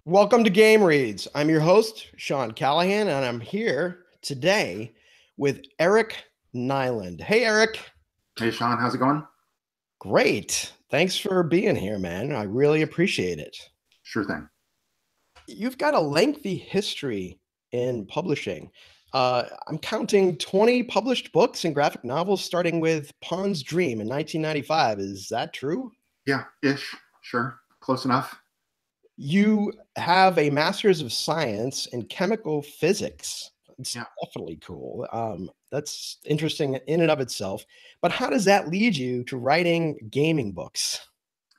Welcome to Game Reads. I'm your host, Sean Callahan, and I'm here today with Eric Nylund. Hey, Eric. Hey, Sean, how's it going? Great. Thanks for being here, man. I really appreciate it. Sure thing. You've got a lengthy history in publishing. I'm counting 20 published books and graphic novels, starting with Pawn's Dream in 1995. Is that true? Yeah, ish. Sure. Close enough. You have a master's of science in chemical physics. It's Yeah. definitely cool. That's interesting in and of itself. But how does that lead you to writing gaming books?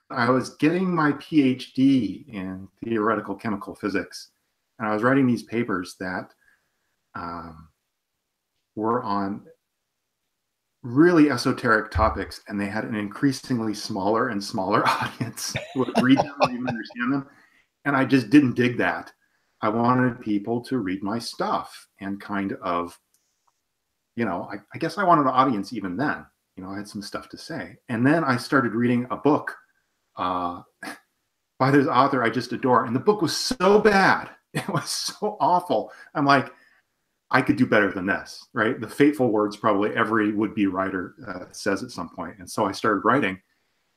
I was getting my PhD in theoretical chemical physics, and I was writing these papers that um, were on really esoteric topics, and they had an increasingly smaller and smaller audience who would read them or even understand them. And I just didn't dig that. I wanted people to read my stuff and kind of, I guess I wanted an audience even then. I had some stuff to say. And then I started reading a book by this author I just adore. And the book was so bad. It was so awful. I'm like, I could do better than this, right? The fateful words probably every would-be writer says at some point. And so I started writing.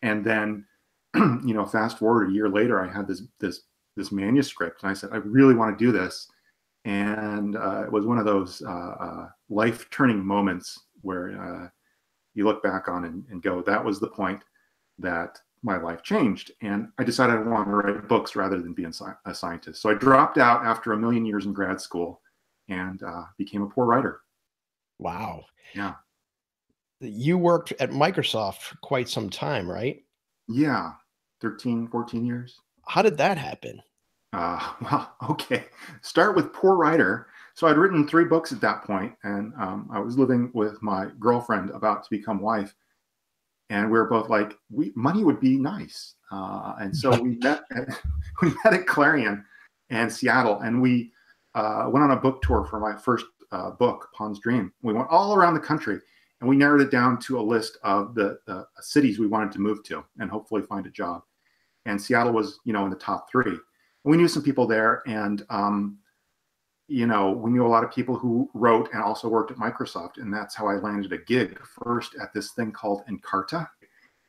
And then, fast forward a year later, I had this manuscript. And I said, I really want to do this. And it was one of those life-turning moments where you look back on and go, that was the point that my life changed. And I decided I wanted to write books rather than be a scientist. So I dropped out after a million years in grad school and became a poor writer. Wow. Yeah. You worked at Microsoft for quite some time, right? Yeah. 13, 14 years. How did that happen? Well, okay. Start with poor writer. So I'd written 3 books at that point, and I was living with my girlfriend about to become wife. And we were both like, money would be nice. And so we met at Clarion and Seattle, and we went on a book tour for my first book, Pawn's Dream. We went all around the country, and we narrowed it down to a list of the cities we wanted to move to and hopefully find a job. And Seattle was, in the top 3. We knew some people there, and we knew a lot of people who wrote and also worked at Microsoft, and that's how I landed a gig first at this thing called Encarta.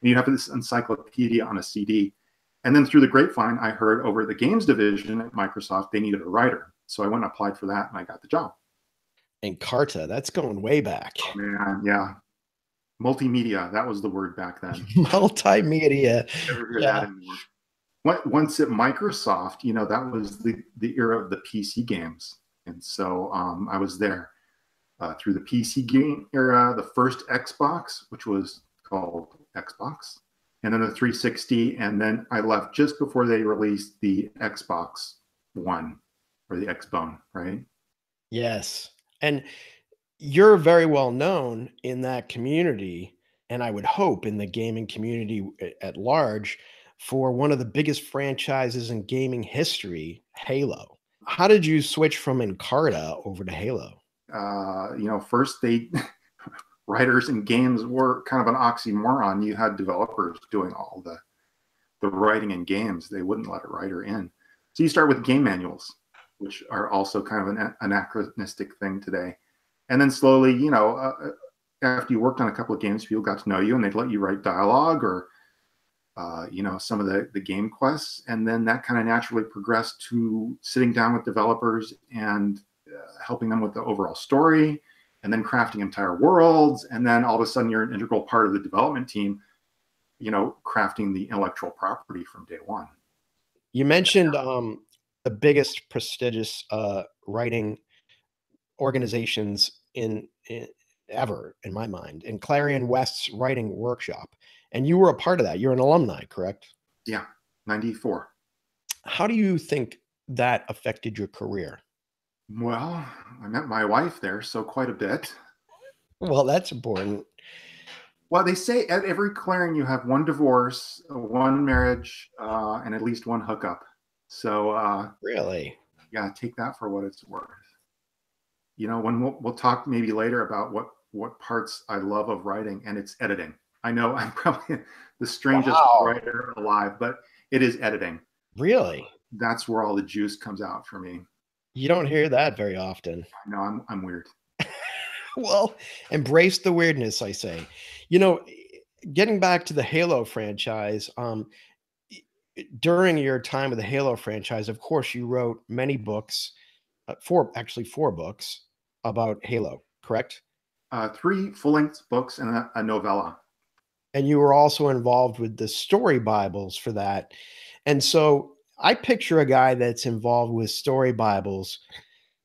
And you have this encyclopedia on a CD, and then through the grapevine, I heard over the games division at Microsoft they needed a writer, so I went and applied for that, and I got the job. Encarta, that's going way back. Oh, man, yeah. Multimedia, that was the word back then. Multimedia. Never hear that anymore. Once at Microsoft, that was the era of the PC games. And so I was there through the PC game era, the first Xbox, which was called Xbox, and then the 360. And then I left just before they released the Xbox One or the Xbone, right? Yes. And you're very well known in that community, and I would hope in the gaming community at large, for one of the biggest franchises in gaming history, Halo. How did you switch from Encarta over to Halo? First writers in games were kind of an oxymoron. You had developers doing all the writing in games. They wouldn't let a writer in. So you start with game manuals, which are also kind of an anachronistic thing today. And then slowly, after you worked on a couple of games, people got to know you and they'd let you write dialogue or some of the game quests, and then that kind of naturally progressed to sitting down with developers and helping them with the overall story, and then crafting entire worlds, and then all of a sudden you're an integral part of the development team, crafting the intellectual property from day one. You mentioned the biggest prestigious writing organizations in ever, in my mind, in Clarion West's writing workshop. And you were a part of that. You're an alumni, correct? Yeah, 94. How do you think that affected your career? Well, I met my wife there, so quite a bit. Well, that's important. Well, they say at every Clarion you have 1 divorce, 1 marriage, and at least 1 hookup. So really, yeah, take that for what it's worth. When we'll talk maybe later about what parts I love of writing, and it's editing. I know I'm probably the strangest writer alive, but it is editing. Really? that's where all the juice comes out for me. You don't hear that very often. I know I'm weird. Well, embrace the weirdness, I say. You know, getting back to the Halo franchise, during your time with the Halo franchise, of course, you wrote many books, actually four books about Halo, correct? Three full-length books and a novella. And you were also involved with the story Bibles for that. And so I picture a guy that's involved with story Bibles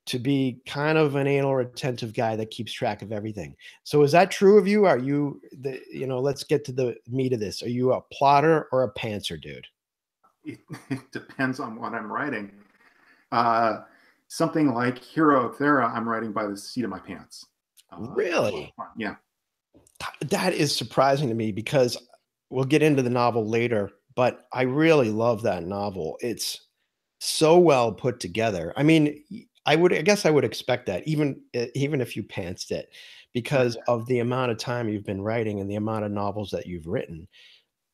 to be kind of an anal retentive guy that keeps track of everything. So is that true of you? Are you let's get to the meat of this. Are you a plotter or a pantser, dude? It depends on what I'm writing. Uh, Something like Hero of Thera, I'm writing by the seat of my pants. Really? Yeah. That is surprising to me because we'll get into the novel later, but I really love that novel. It's so well put together. I mean, I guess I would expect that even if you pantsed it because of the amount of time you've been writing and the amount of novels that you've written.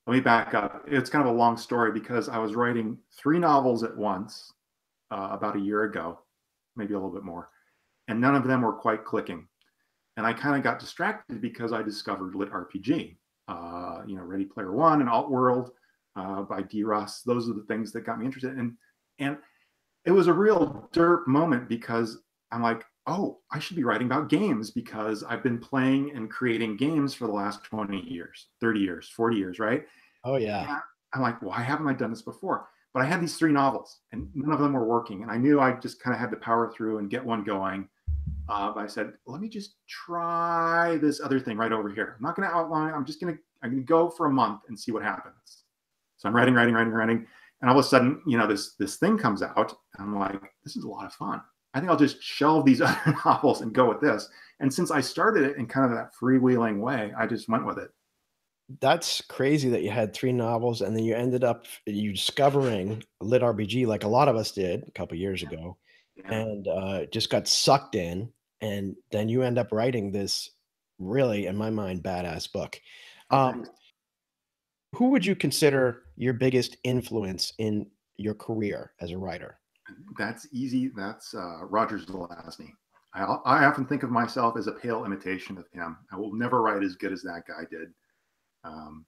Let me back up. It's kind of a long story because I was writing three novels at once about a year ago, maybe a little bit more, and none of them were quite clicking. And I kind of got distracted because I discovered lit RPG, Ready Player One and Alt World by D. Russ. Those are the things that got me interested. And it was a real derp moment because I'm like, oh, I should be writing about games because I've been playing and creating games for the last 20 years, 30 years, 40 years, right? Oh yeah. And I'm like, why haven't I done this before? But I had these three novels and none of them were working. And I knew I just kind of had to power through and get one going. But I said, let me just try this other thing right over here. I'm not going to outline. I'm going to go for a month and see what happens. So I'm writing. And all of a sudden, this thing comes out. And I'm like, this is a lot of fun. I think I'll just shelve these other novels and go with this. And since I started it in kind of that freewheeling way, I just went with it. That's crazy that you had 3 novels and then you discovering lit RPG like a lot of us did a couple years ago, Yeah. and, just got sucked in, and then you end up writing this really, in my mind, badass book. Oh, Um, thanks. who would you consider your biggest influence in your career as a writer? That's easy. That's Roger Zelazny. I often think of myself as a pale imitation of him. I will never write as good as that guy did. Um,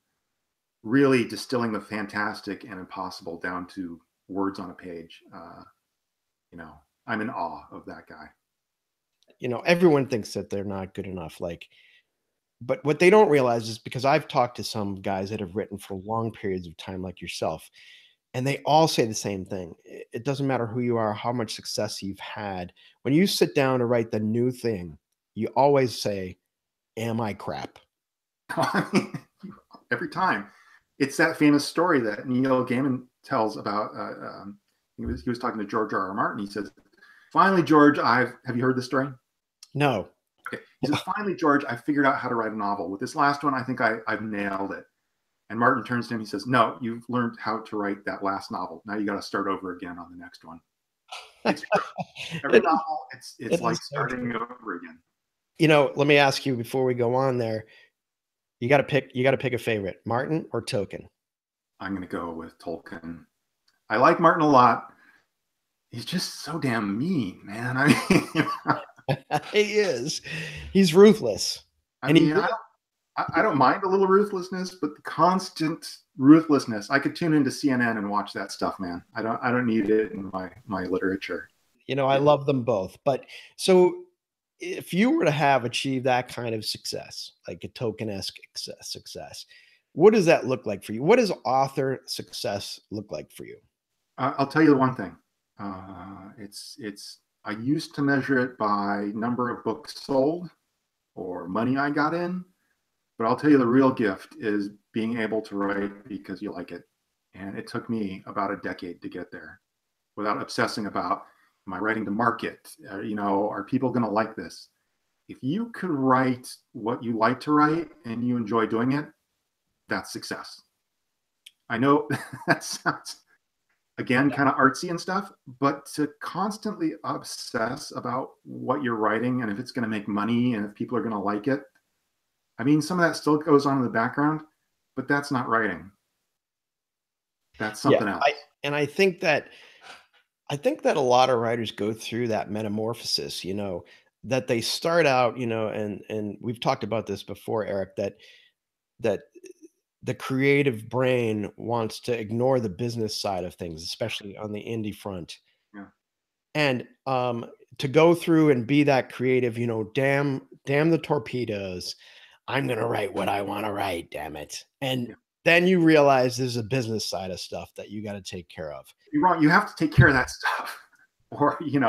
really distilling the fantastic and impossible down to words on a page. I'm in awe of that guy. Everyone thinks that they're not good enough, but what they don't realize is because I've talked to some guys that have written for long periods of time like yourself, and they all say the same thing. It doesn't matter who you are, how much success you've had. When you sit down to write the new thing, you always say, "Am I crap?" Every time. It's that famous story that Neil Gaiman tells about. He was talking to George R. R. Martin. He says, "Finally, George, have you heard this story?" No. Okay. He says, "Finally, George, I figured out how to write a novel. With this last one, I think I've nailed it." And Martin turns to him. He says, "No, you've learned how to write that last novel. Now you got to start over again on the next one." It's true. Every novel, it's like starting over again. Let me ask you before we go on there. You got to pick a favorite, Martin or Tolkien? I'm going to go with Tolkien. I like Martin a lot. He's just so damn mean, man. I mean, He is. He's ruthless. I And he mean, I don't mind a little ruthlessness, but the constant ruthlessness. I could tune into CNN and watch that stuff, man. I don't need it in my literature. I love them both. But so if you were to have achieved that kind of success, like a token-esque success, what does that look like for you? What does author success look like for you? I'll tell you the one thing. It's I used to measure it by number of books sold or money I got in, but I'll tell you the real gift is being able to write because you like it. And it took me about a decade to get there without obsessing about, am I writing to market? Are people going to like this? If you could write what you like to write and you enjoy doing it, that's success. I know that sounds, again, kind of artsy and stuff, but to constantly obsess about what you're writing and if it's going to make money and if people are going to like it, I mean, some of that still goes on in the background, but that's not writing. That's something else. I think that I think that a lot of writers go through that metamorphosis, that they start out, and we've talked about this before, Eric, that the creative brain wants to ignore the business side of things, especially on the indie front. Yeah. And to go through and be that creative, damn the torpedoes. I'm gonna write what I want to write, damn it. And Yeah. then you realize there's a business side of stuff that you got to take care of. You're wrong. You have to take care of that stuff, or you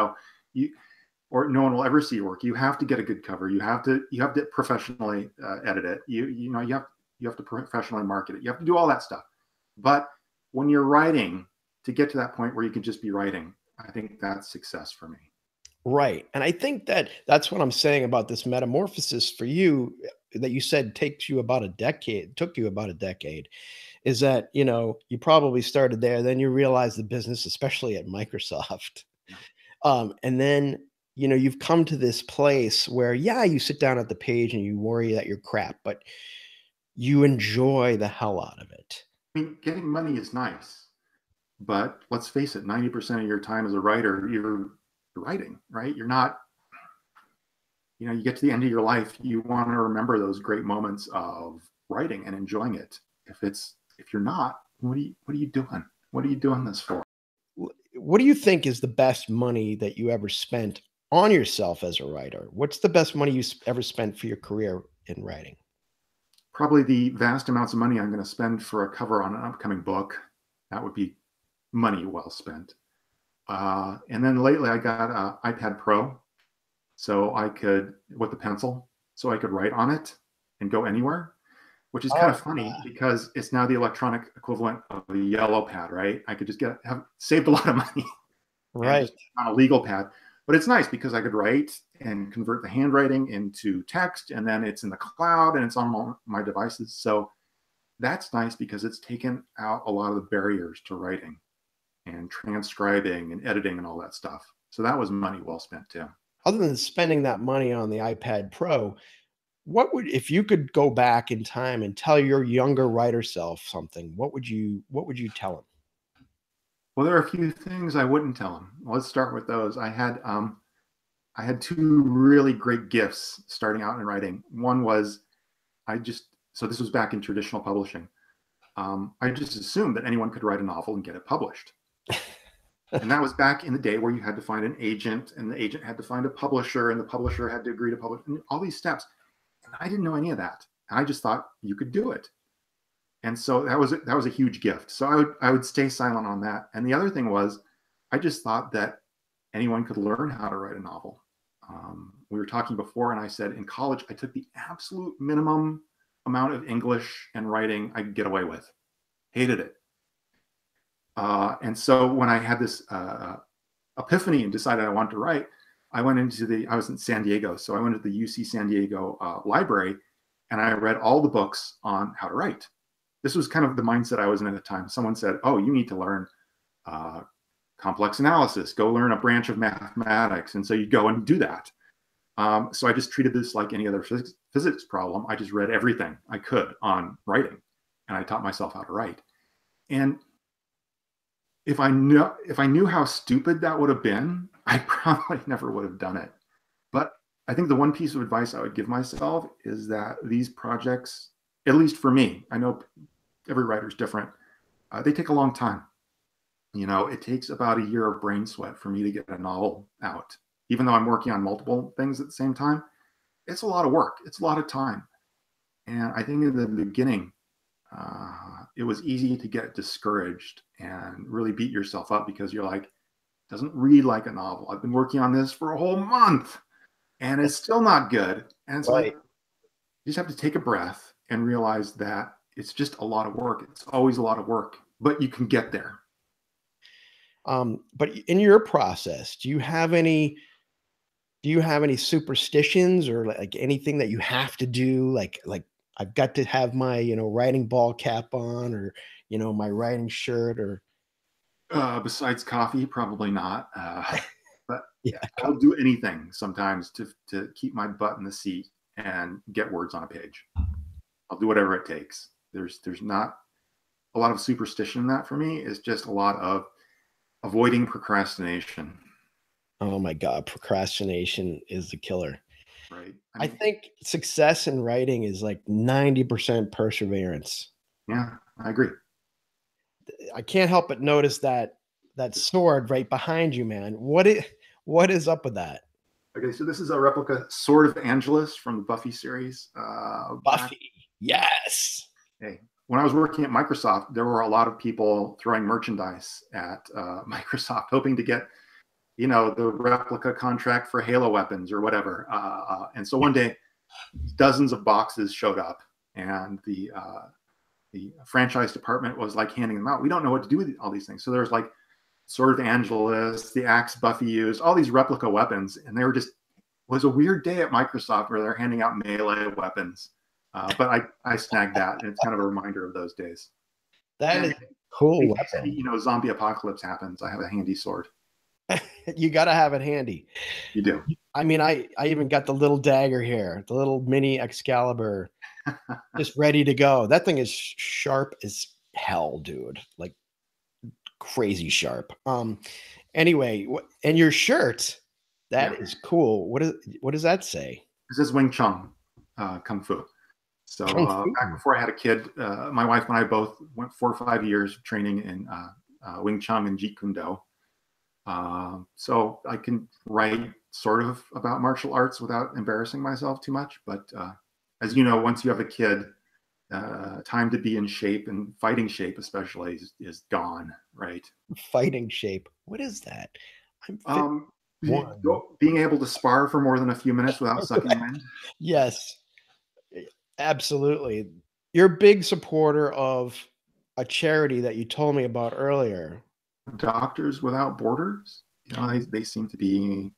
or no one will ever see your work. You have to get a good cover. You have to professionally edit it. You have to professionally market it. You have to do all that stuff. But when you're writing, to get to that point where you can just be writing, I think that's success for me. Right. And I think that that's what I'm saying about this metamorphosis for you that you said took you about a decade, is that, you probably started there, then you realize the business, especially at Microsoft. Yeah. And then, you've come to this place where, yeah, you sit down at the page and you worry that you're crap, but you enjoy the hell out of it. I mean, getting money is nice, but let's face it, 90% of your time as a writer, you're writing, right? You're not, you get to the end of your life, you want to remember those great moments of writing and enjoying it. If you're not, what are you doing? What are you doing this for? What do you think is the best money that you ever spent on yourself as a writer? What's the best money you ever spent for your career in writing? Probably the vast amounts of money I'm going to spend for a cover on an upcoming book. That would be money well spent. And then lately I got an iPad Pro, so I could, with the pencil, so I could write on it and go anywhere, which is kind Oh, of funny because it's now the electronic equivalent of a yellow pad, right? I could just have saved a lot of money and right. just on a legal pad. But it's nice because I could write and convert the handwriting into text, and then it's in the cloud and it's on all my devices. So that's nice because it's taken out a lot of the barriers to writing and transcribing and editing and all that stuff. So that was money well spent too. Other than spending that money on the iPad Pro, if you could go back in time and tell your younger writer self something, what would you tell him? Well, there are a few things I wouldn't tell him. Let's start with those. I had two really great gifts starting out in writing. One was so this was back in traditional publishing. I just assumed that anyone could write a novel and get it published. And that was back in the day where you had to find an agent, and the agent had to find a publisher, and the publisher had to agree to publish, and all these steps. And I didn't know any of that. I just thought you could do it. And so that was a huge gift. So I would stay silent on that. And the other thing was, I just thought that anyone could learn how to write a novel. We were talking before, and I said in college I took the absolute minimum amount of English and writing I could get away with. Hated it. And so when I had this epiphany and decided I wanted to write, I was in San Diego, so I went to the UC San Diego library, and I read all the books on how to write. This was kind of the mindset I was in at the time. Someone said, "Oh, you need to learn complex analysis. Go learn a branch of mathematics." And so you go and do that. So I just treated this like any other physics problem. I just read everything I could on writing, and I taught myself how to write. And if I knew how stupid that would have been, I probably never would have done it. But I think the one piece of advice I would give myself is that these projects, at least for me, I know every writer's different, they take a long time. It takes about a year of brain sweat for me to get a novel out. Even though I'm working on multiple things at the same time, it's a lot of work. It's a lot of time. And I think in the beginning, it was easy to get discouraged and really beat yourself up because you're like, doesn't read like a novel. I've been working on this for a whole month and it's still not good. And it's like, you just have to take a breath and realize that it's just a lot of work. It's always a lot of work, but you can get there. But in your process, do you have any superstitions or like anything that you have to do? Like I've got to have my, writing ball cap on, or, my writing shirt, or Besides coffee, probably not. But yeah, I'll do anything sometimes to keep my butt in the seat and get words on a page. I'll do whatever it takes. There's not a lot of superstition in that for me. It's just a lot of Avoiding procrastination. Oh my God, procrastination is the killer. Right. I I mean, think success in writing is like 90% perseverance. yeah, I agree. I can't help but notice that sword right behind you, man. What is up with that? Okay, so this is a replica Sword of Angelus from the Buffy series. Back, Buffy. Yes. hey, when I was working at Microsoft, there were a lot of people throwing merchandise at Microsoft, hoping to get, the replica contract for Halo weapons or whatever. And so one day, dozens of boxes showed up, and the franchise department was like handing them out. We don't know what to do with all these things. So there's like Sword of Angelus, the axe Buffy used, all these replica weapons, and they were just, it was a weird day at Microsoft where they're handing out melee weapons. But I snagged that, and it's kind of a reminder of those days. That And is a cool in case any, weapon. zombie apocalypse happens, I have a handy sword. You got to have it handy. You do. I mean, I even got the little dagger here, the little mini Excalibur, just ready to go. That thing is sharp as hell, dude. Like crazy sharp. Anyway, and your shirt, that Yeah. is cool. What does that say? This is Wing Chun Kung Fu. So Kung back Fu. before I had a kid, my wife and I both went 4 or 5 years training in Wing Chun and Jeet Kune Do. So I can write sort of about martial arts without embarrassing myself too much. But as you know, once you have a kid, time to be in shape and fighting shape, especially, is gone, right? Fighting shape. What is that? I'm Um, 51. being able to spar for more than a few minutes without sucking wind. Yes, absolutely. You're a big supporter of a charity that you told me about earlier. Doctors Without Borders, they seem to be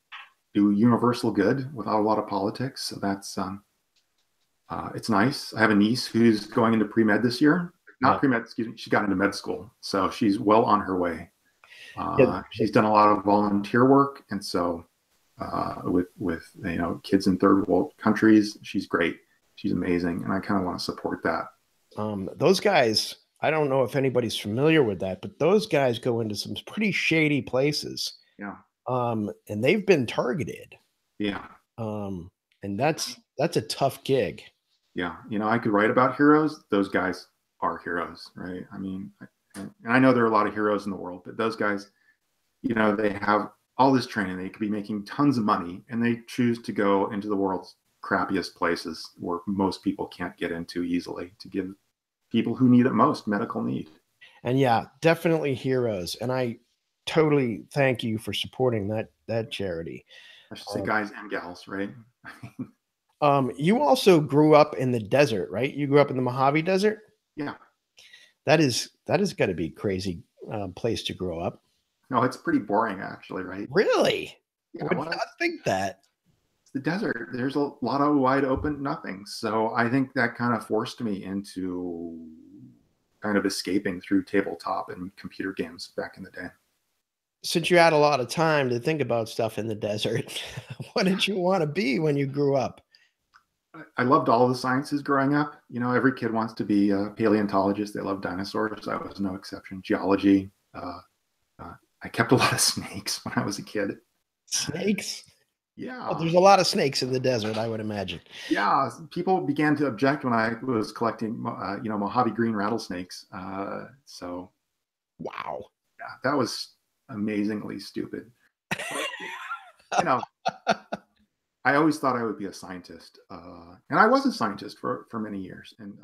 do universal good without a lot of politics. So that's it's nice. I have a niece who's going into pre-med this year. Not Yeah. pre-med, excuse me. She got into med school, so she's well on her way. Yeah. She's done a lot of volunteer work, and so with kids in third world countries, she's great. She's amazing, and I kind of want to support that. Those guys, I don't know if anybody's familiar with that, but those guys go into some pretty shady places. Yeah, And they've been targeted. yeah, Um, and that's a tough gig. yeah. I could write about heroes. Those guys are heroes, right? I mean, and I know there are a lot of heroes in the world, but those guys, they have all this training. They could be making tons of money, and they choose to go into the world's crappiest places where most people can't get into easily to give people who need it most medical need. And yeah, definitely heroes. And I totally thank you for supporting that charity. I should say guys and gals, right? You also grew up in the desert, right? You grew up in the Mojave Desert. Yeah. That is got to be a crazy place to grow up. No, it's pretty boring actually, right? Really? Yeah. Would not think that. It's the desert. There's a lot of wide open nothing. So I think that kind of forced me into kind of escaping through tabletop and computer games back in the day. Since you had a lot of time to think about stuff in the desert, what did you want to be when you grew up? I loved all the sciences growing up. Every kid wants to be a paleontologist. They love dinosaurs. I was no exception. Geology. I kept a lot of snakes when I was a kid. Snakes? Yeah. Well, there's a lot of snakes in the desert, I would imagine. Yeah. People began to object when I was collecting, Mojave green rattlesnakes. So. Wow. Yeah, that was amazingly stupid. But, I always thought I would be a scientist, and I was a scientist for many years, and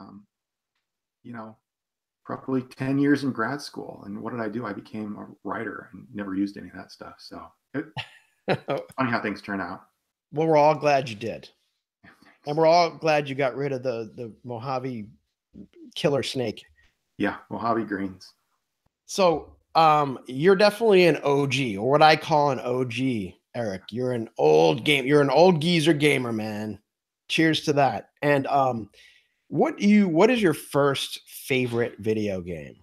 probably 10 years in grad school. And what did I do? I became a writer and never used any of that stuff. So funny how things turn out. Well, we're all glad you did, and we're all glad you got rid of the Mojave killer snake. Yeah, Mojave greens. So, you're definitely an OG, or what I call an OG, Eric. You're an old geezer gamer, man. Cheers to that. And what is your first favorite video game?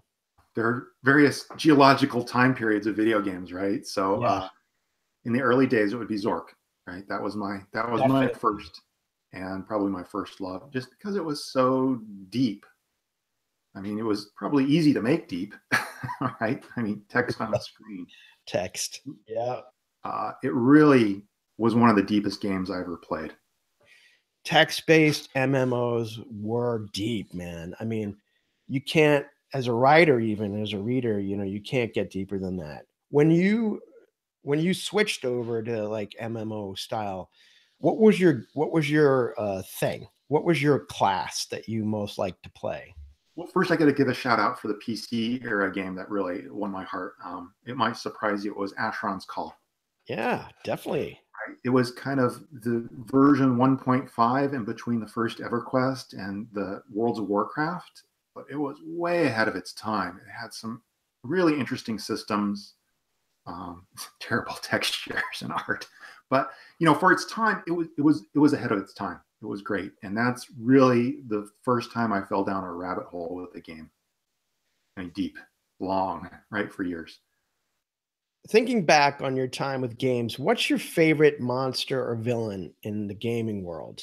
There are various geological time periods of video games, right? So Yeah, in the early days, it would be Zork, right? That was my definitely. first, and probably my first love, just because it was so deep. I mean, it was probably easy to make deep, right? I mean, text on the screen. Text. Yeah. It really was one of the deepest games I ever played. Text-based MMOs were deep, man. I mean, you can't, as a writer, even as a reader, you can't get deeper than that. When you switched over to like MMO style, what was your thing? What was your class that you most liked to play? Well, first, I got to give a shout out for the PC era game that really won my heart. It might surprise you. It was Asheron's Call. Yeah, definitely. It was kind of the version 1.5 in between the first EverQuest and the Worlds of Warcraft, but it was way ahead of its time. It had some really interesting systems, terrible textures and art, but for its time, it was ahead of its time. It was great, and that's really the first time I fell down a rabbit hole with the game. I mean, deep, long, right, for years. Thinking back on your time with games, what's your favorite monster or villain in the gaming world?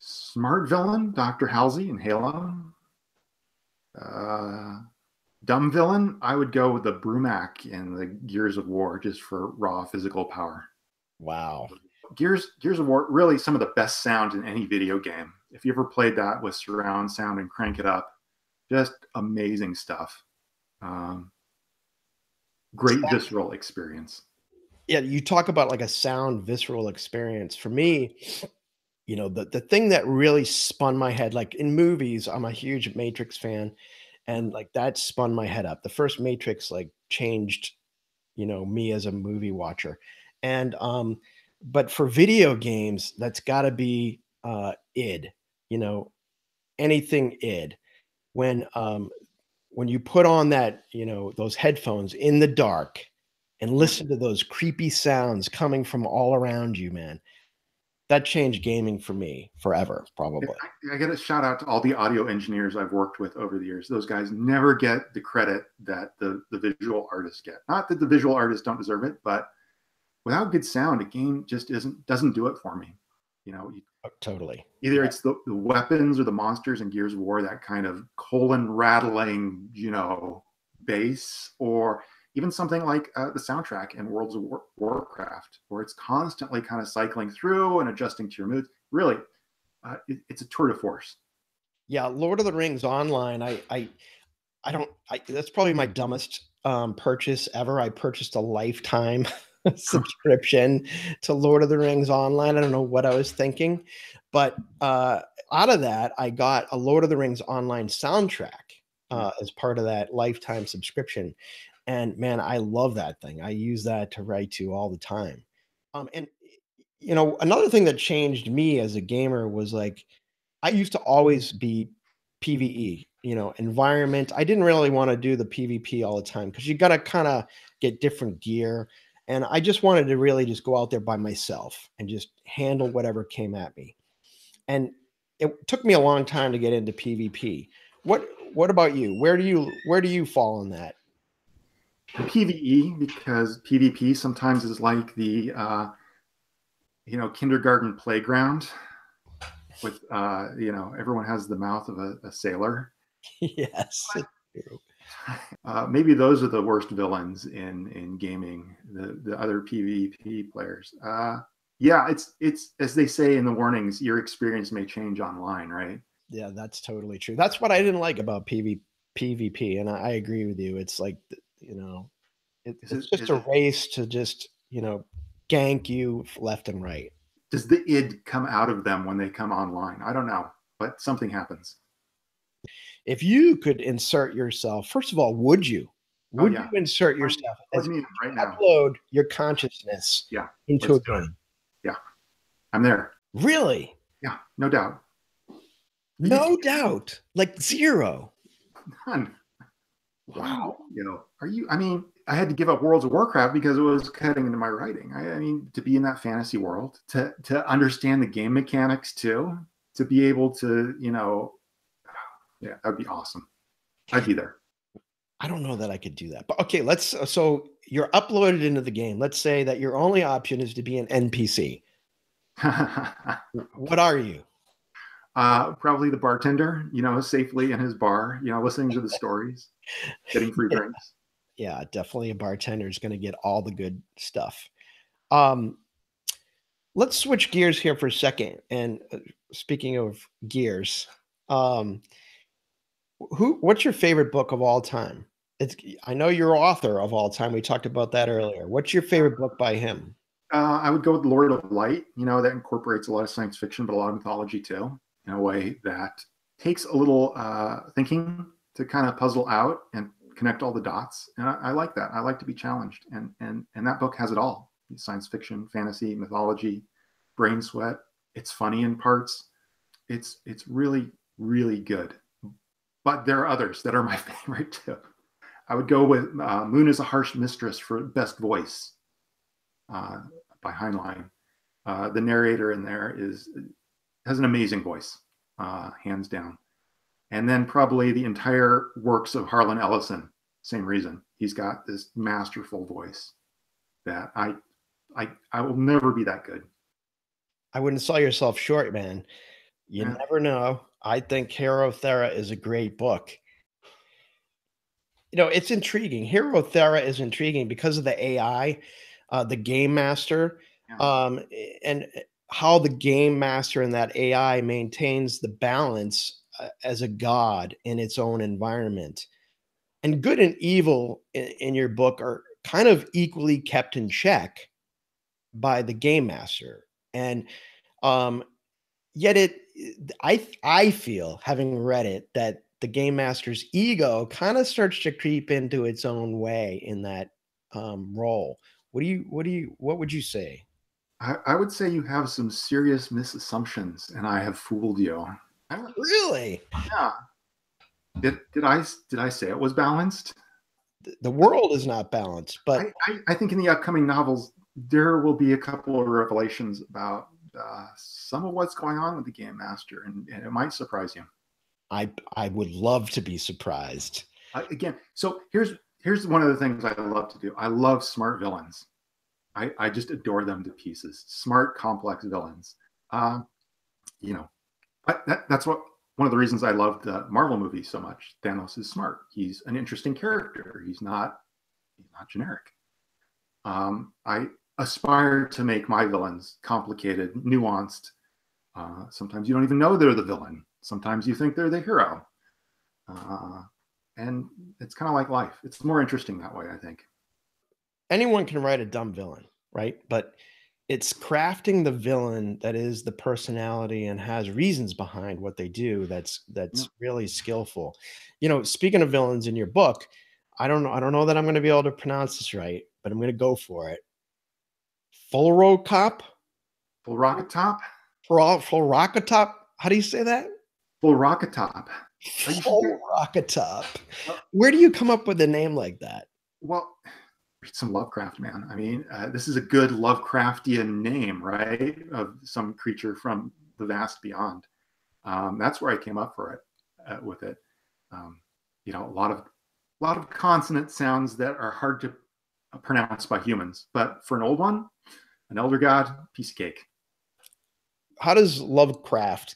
Smart villain, Dr. Halsey in Halo. Uh, Dumb villain, I would go with the Brumac in the Gears of War just for raw physical power. Wow. Gears of War, really some of the best sound in any video game. If you ever played that with surround sound and crank it up, just amazing stuff. Great visceral experience. Yeah, you talk about like a sound visceral experience. For me, the thing that really spun my head, like in movies, I'm a huge Matrix fan, and like that spun my head up. The first Matrix like changed, me as a movie watcher. And but for video games, that's got to be id, anything id. When you put on that, those headphones in the dark and listen to those creepy sounds coming from all around you, man, that changed gaming for me forever, probably. I get a shout out to all the audio engineers I've worked with over the years. Those guys never get the credit that the visual artists get. Not that the visual artists don't deserve it, but without good sound, a game just doesn't do it for me. Totally. Either it's the weapons or the monsters in Gears of War, that kind of colon rattling, bass, or even something like the soundtrack in Worlds of Warcraft, where it's constantly kind of cycling through and adjusting to your mood. Really, it's a tour de force. Yeah, Lord of the Rings Online. I don't. That's probably my dumbest purchase ever. I purchased a lifetime subscription to Lord of the Rings Online. I don't know what I was thinking, but out of that, I got a Lord of the Rings Online soundtrack as part of that lifetime subscription. And man, I love that thing. I use that to write to all the time. And another thing that changed me as a gamer was like I used to always be PvE, environment. I didn't really want to do the PvP all the time because you got to kind of get different gear. And I just wanted to really just go out there by myself and just handle whatever came at me. And it took me a long time to get into PvP. What about you? Where do you fall in that? PvE, because PvP sometimes is like the kindergarten playground with everyone has the mouth of a sailor. Yes. Maybe those are the worst villains in gaming, the other PvP players. Yeah, it's as they say in the warnings, your experience may change online, right? Yeah, that's totally true. That's what I didn't like about PvP, and I agree with you. It's like, it's just a race to just, gank you left and right. Does the id come out of them when they come online? I don't know, but something happens. If you could insert yourself, first of all, would you? Oh Would yeah, you insert yourself plug as me in right now. upload your consciousness Yeah, into a game? Yeah, I'm there. Really? Yeah, no doubt. No doubt. Like zero. None. Wow. Are you? I mean, I had to give up Worlds of Warcraft because it was cutting into my writing. I mean, to be in that fantasy world, to understand the game mechanics too, to be able to, yeah, that'd be awesome. I'd be there. I don't know that I could do that. But okay, so you're uploaded into the game. Let's say that your only option is to be an NPC. What are you? Probably the bartender, safely in his bar, listening to the stories, getting free drinks. Yeah, definitely a bartender is going to get all the good stuff. Um, let's switch gears here for a second. And speaking of gears, um, what's your favorite book of all time? It's I know you're author of all time. We talked about that earlier. What's your favorite book by him? I would go with Lord of Light. You know, that incorporates a lot of science fiction, but a lot of mythology too, in a way that takes a little thinking to kind of puzzle out and connect all the dots. And I like that. I like to be challenged, and that book has it all: science fiction, fantasy, mythology, brain sweat. It's funny in parts. It's really really good. But there are others that are my favorite too. I would go with Moon is a Harsh Mistress for best voice, uh, by Heinlein. The narrator in there has an amazing voice, hands down. And then probably the entire works of Harlan Ellison. Same reason. He's got this masterful voice that I will never be that good. I wouldn't sell yourself short, man. You Yeah. never know. I think Hero of Thera is a great book. You know, it's intriguing. Hero of Thera is intriguing because of the AI, the game master, Yeah. and how the game master and that AI maintains the balance as a god in its own environment. And good and evil in your book are kind of equally kept in check by the game master. And um, yet I feel, having read it, that the game master's ego kind of starts to creep into its own way in that role. What would you say? I would say you have some serious misassumptions, and I have fooled you. Really? Yeah. Did I say it was balanced? The world is not balanced, but I think in the upcoming novels there will be a couple of revelations about some of what's going on with the game master, and it might surprise you. I would love to be surprised. Again, so here's one of the things I love to do. I love smart villains. I just adore them to pieces. Smart, complex villains. Uh, you know, that's what one of the reasons I love the Marvel movies so much. Thanos is smart. He's an interesting character. He's not generic. I aspire to make my villains complicated, nuanced. Sometimes you don't even know they're the villain. Sometimes you think they're the hero. Uh, and it's kind of like life. It's more interesting that way, I think. Anyone can write a dumb villain, right? But it's crafting the villain that is the personality and has reasons behind what they do Yeah. that's really skillful. You know, speaking of villains in your book, I don't know that I'm going to be able to pronounce this right, but I'm going to go for it. Full cop? Full rocket top. Full rocket top? How do you say that? Full rocket top. You should Full get. rocket top. Uh, Where do you come up with a name like that? well, read some Lovecraft, man. I mean, this is a good Lovecraftian name, right? Of some creature from the vast beyond. That's where I came up for it with it. Um, a lot of consonant sounds that are hard to pronounce by humans, but for an old one, an elder god, piece of cake. How does Lovecraft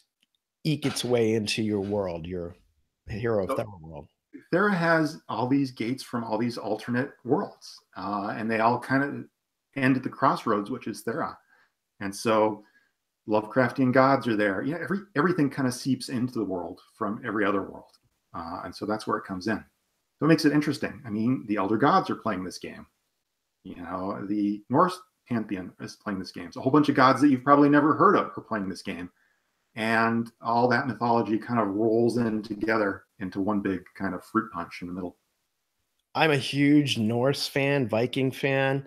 eke its way into your world, your Hero of So Thera world? Thera has all these gates from all these alternate worlds, and they all kind of end at the crossroads, which is Thera. And so Lovecraftian gods are there. You know, everything kind of seeps into the world from every other world, and so that's where it comes in. So it makes it interesting. I mean, the elder gods are playing this game. You know, the Norse pantheon is playing this game. So a whole bunch of gods that you've probably never heard of are playing this game, and all that mythology kind of rolls in together into one big kind of fruit punch in the middle. I'm a huge Norse fan, Viking fan,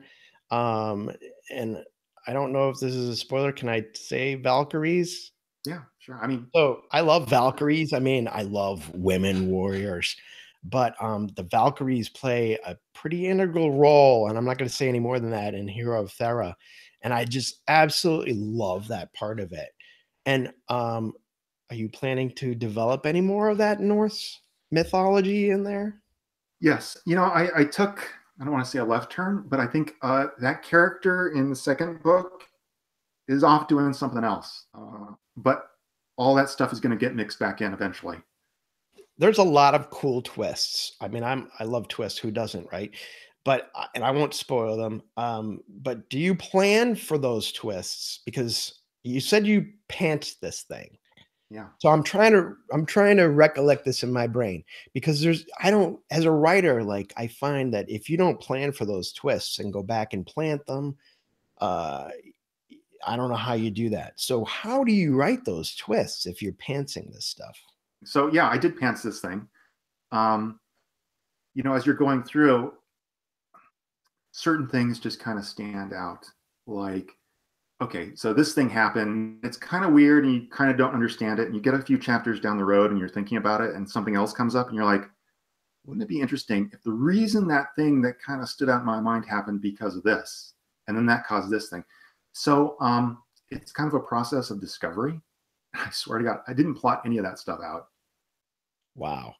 um, and I don't know if this is a spoiler. Can I say Valkyries? Yeah, sure. I mean, So I love Valkyries. I mean, I love women warriors, but the Valkyries play a pretty integral role, and I'm not going to say any more than that in Hero of Thera. And I just absolutely love that part of it. And are you planning to develop any more of that Norse mythology in there? yes, I took, I don't want to say a left turn, but I think that character in the second book is off doing something else. But all that stuff is going to get mixed back in eventually. there's a lot of cool twists. I mean, I love twists. Who doesn't, right? But and I won't spoil them. But do you plan for those twists? Because you said you pant this thing. Yeah. So I'm trying to recollect this in my brain because I don't, as a writer, like I find that if you don't plan for those twists and go back and plant them, uh I don't know how you do that. So how do you write those twists if you're pantsing this stuff? So yeah, I did pants this thing. Um, as you're going through, certain things just kind of stand out. Like, okay, so this thing happened. It's kind of weird and you kind of don't understand it. And you get a few chapters down the road and you're thinking about it and something else comes up and you're like, wouldn't it be interesting if the reason that thing that kind of stood out in my mind happened because of this? And then that caused this thing. So it's kind of a process of discovery. I swear to God, I didn't plot any of that stuff out. Wow.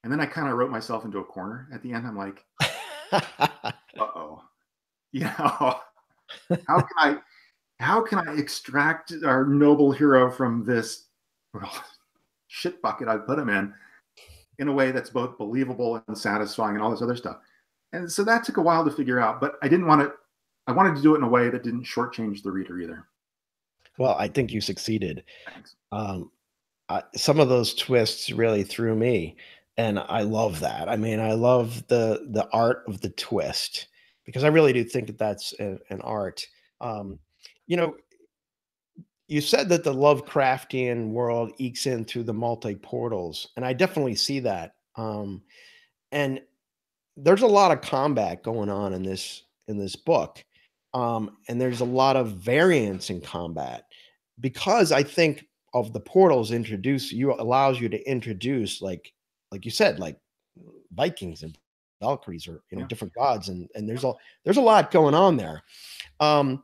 And then I kind of wrote myself into a corner at the end. I'm like, uh-oh. How can I extract our noble hero from this, well, shit bucket I put him in a way that's both believable and satisfying and all this other stuff. And so that took a while to figure out, but I wanted to do it in a way that didn't shortchange the reader either. Well, I think you succeeded. Thanks. Um, some of those twists really threw me, and I love that. I mean, I love the art of the twist because I really do think that that's an art. Um, you know, you said that the Lovecraftian world ekes in through the multi portals, and I definitely see that. And there's a lot of combat going on in this book, and there's a lot of variance in combat because I think of the portals introduce you allows you to introduce like you said like Vikings and Valkyries or Yeah. different gods and there's a lot going on there. Um,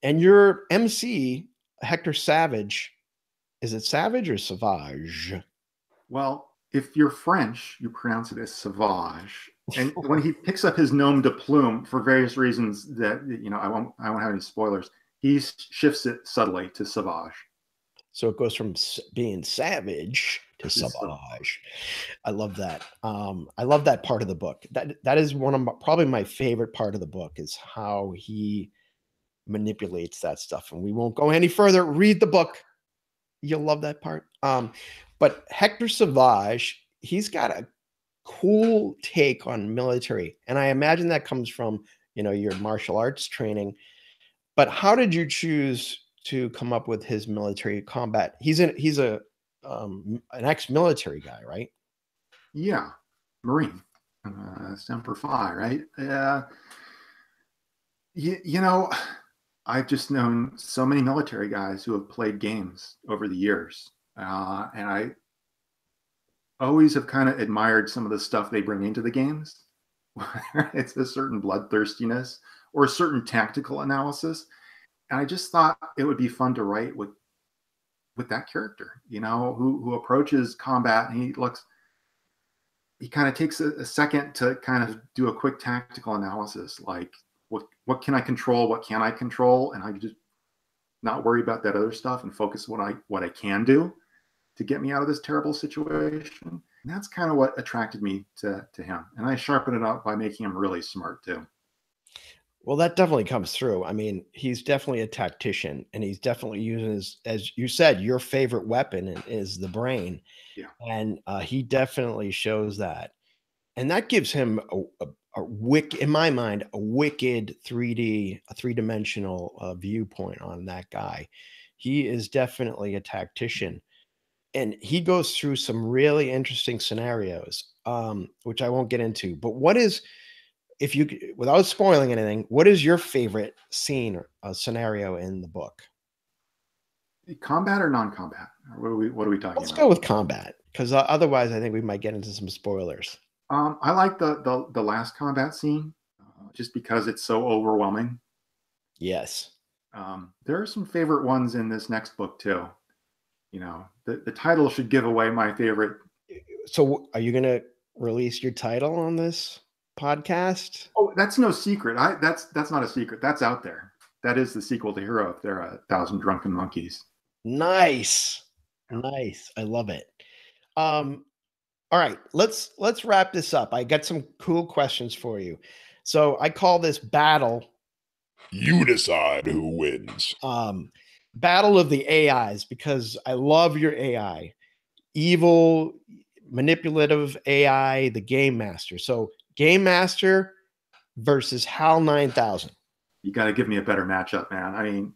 and your MC Hector Savage, is it Savage or Savage? Well, if you're French, you pronounce it as sauvage. And when he picks up his nom de plume for various reasons that I won't have any spoilers, he shifts it subtly to sauvage. So it goes from being savage to This savage. I love that. I love that part of the book. That is one of probably my favorite part of the book is how he manipulates that stuff. And we won't go any further. Read the book. You'll love that part. But Hector Savage, he's got a cool take on military, and I imagine that comes from your martial arts training. But how did you choose to come up with his military combat? He's an ex-military guy, right? Yeah, Marine, Semper Fi, right? You know, I've just known so many military guys who have played games over the years, and I always have kind of admired some of the stuff they bring into the games. It's a certain bloodthirstiness or a certain tactical analysis, and I just thought it would be fun to write with that character, who approaches combat and he kind of takes a second to kind of do a quick tactical analysis, like what can I control, what can I control, and I just not worry about that other stuff and focus what I can do to get me out of this terrible situation. And that's kind of what attracted me to him. And I sharpen it up by making him really smart too. Well, that definitely comes through. I mean, he's definitely a tactician, and he's definitely using as you said, your favorite weapon is the brain, Yeah. and he definitely shows that, and that gives him in my mind, a wicked 3D, a three-dimensional viewpoint on that guy. He is definitely a tactician, and he goes through some really interesting scenarios, which I won't get into. But what is if you without spoiling anything, what is your favorite scene or scenario in the book? Combat or non-combat? What are we talking Let's about? go with combat because otherwise, I think we might get into some spoilers. I like the last combat scene just because it's so overwhelming. Yes. There are some favorite ones in this next book too. The title should give away my favorite. So, are you going to release your title on this podcast? Oh, that's no secret. That's not a secret. That's out there. That is the sequel to Hero of Thera, 1,000 Drunken Monkeys. Nice. Nice. I love it. Um, All right, let's wrap this up. I got some cool questions for you. So I call this battle. You decide who wins. Battle of the AIs, because I love your AI. Evil, manipulative AI, the Game Master. So Game Master versus HAL 9000. You got to give me a better matchup, man. I mean,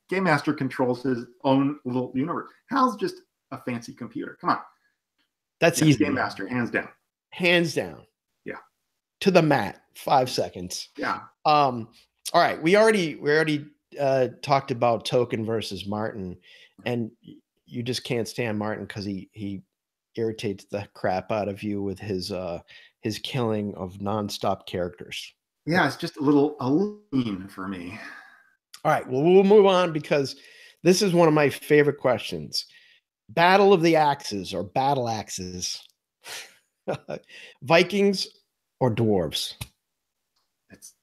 Game Master controls his own little universe. HAL's just a fancy computer. Come on. That's easy. Game Master, hands down. Hands down. Yeah. To the mat. 5 seconds. Yeah. All right. We already talked about Token versus Martin, and you just can't stand Martin because he irritates the crap out of you with his killing of nonstop characters. Yeah, it's just a little lean for me. All right. Well, we'll move on because this is one of my favorite questions. Battle of the Axes or Battle Axes. Vikings or dwarves?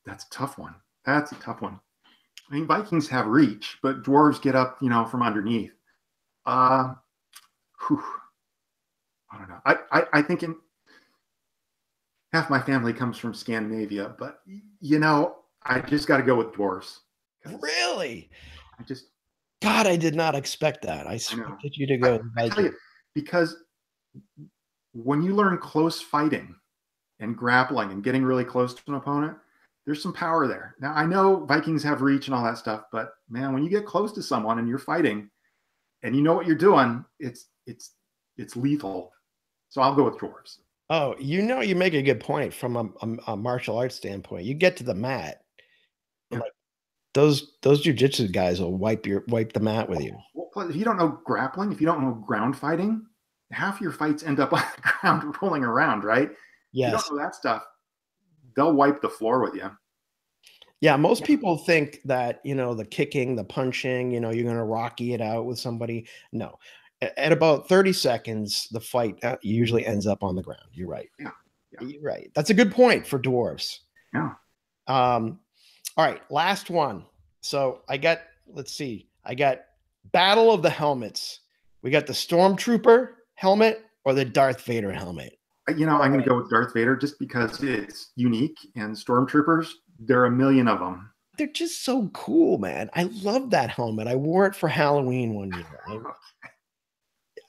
That's a tough one. That's a tough one. I mean, Vikings have reach, but dwarves get up, from underneath. I don't know. I think half my family comes from Scandinavia, but I just got to go with dwarves. Really? I did not expect that. I expected you to go. I tell you, because when you learn close fighting and grappling and getting really close to an opponent, there's some power there. Now, I know Vikings have reach and all that stuff, but man, when you get close to someone and you're fighting and you know what you're doing, it's lethal. So I'll go with dwarves. Oh, you make a good point from a martial arts standpoint. You get to the mat, yeah. Like those jiu-jitsu guys will wipe the mat with you. Well, if you don't know grappling, if you don't know ground fighting, half your fights end up on the ground rolling around, right? Yes. If you don't know that stuff, they'll wipe the floor with you. Yeah, most people think that, the kicking, the punching, you're going to Rocky it out with somebody. No. At about 30 seconds, the fight usually ends up on the ground. You're right. Yeah. You're right. That's a good point for dwarves. Yeah. All right, last one. So I got Battle of the Helmets. We got the Stormtrooper helmet or the Darth Vader helmet. I'm going to go with Darth Vader just because it's unique, and Stormtroopers, there are a million of them. They're just so cool, man. I love that helmet. I wore it for Halloween one year.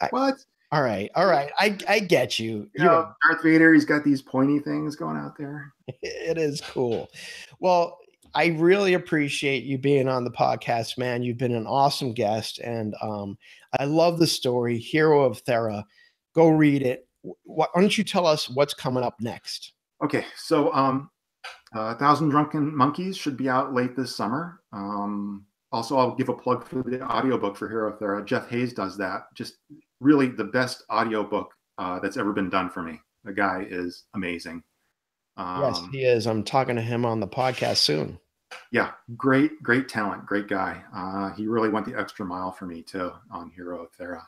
What? All right. I get you. Darth Vader, he's got these pointy things going out there. It is cool. Well, I really appreciate you being on the podcast, man. You've been an awesome guest, and I love the story, Hero of Thera. Go read it. Why don't you tell us what's coming up next? Okay, so 1,000 Drunken Monkeys should be out late this summer. Also, I'll give a plug for the audiobook for Hero of Thera. Jeff Hayes does that. Just really the best audiobook that's ever been done for me. The guy is amazing. Yes, he is. I'm talking to him on the podcast soon. Yeah, great talent, great guy. He really went the extra mile for me too on Hero of Thera.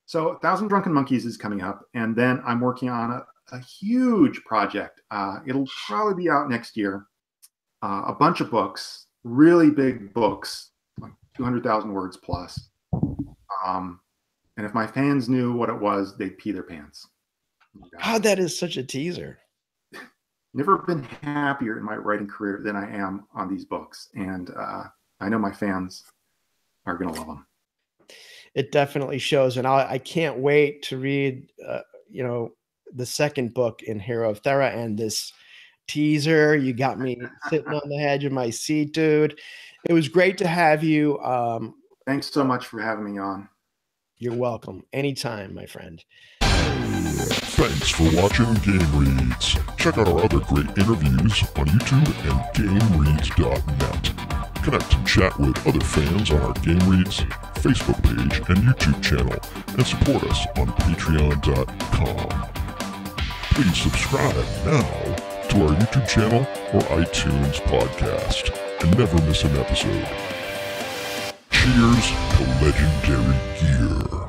So 1,000 Drunken Monkeys is coming up, and then I'm working on a huge project. It'll probably be out next year. A bunch of books, really big books, like 200,000 words plus. And if my fans knew what it was, they'd pee their pants. God, that is such a teaser. Never been happier in my writing career than I am on these books. And I know my fans are going to love them. It definitely shows. And I can't wait to read, the second book in Hero of Thera and this teaser. You got me sitting on the edge of my seat, dude. It was great to have you. Thanks so much for having me on. You're welcome. Anytime, my friend. Thanks for watching GameReads. Check out our other great interviews on YouTube and GameReads.net. Connect and chat with other fans on our GameReads Facebook page and YouTube channel, and support us on Patreon.com. Please subscribe now to our YouTube channel or iTunes podcast and never miss an episode. Cheers to legendary gear.